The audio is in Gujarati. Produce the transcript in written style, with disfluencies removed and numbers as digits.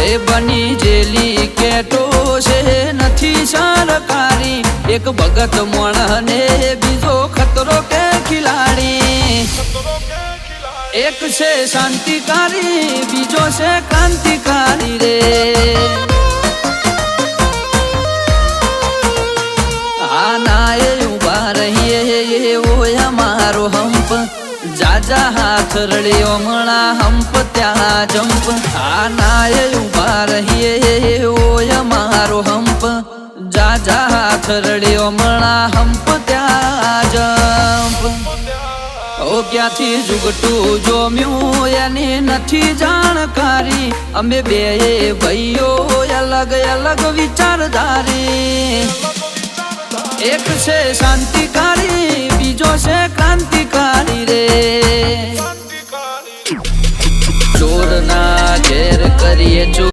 એ બની જેલી કેટો છે નથી સરકારી એક ભગત મોણ ને બીજો ખતરો કે ખિલાડી એક છે શાંતિકારી બીજો છે ક્રાંતિકારી રે આના એ ઉભા રહીએ ઓય અમારો હંપ જાજા હાથ રળ્યો મણા હંપ ત્યાં જંપ આના એ ઉભા રહીએ ઓય અમારો હંપ જાજા હાથ રળ્યો મણા હંપ ત્યાં જંપ ઓ ક્યાંથી જુગટું જોમ્યું એની નથી જાણકારી અમે બે ભાઈઓ અલગ અલગ વિચારધારી એક છે શાંતિકારી બીજો છે ક્રાંતિકારી રે ચોરના ઘેર કરીએ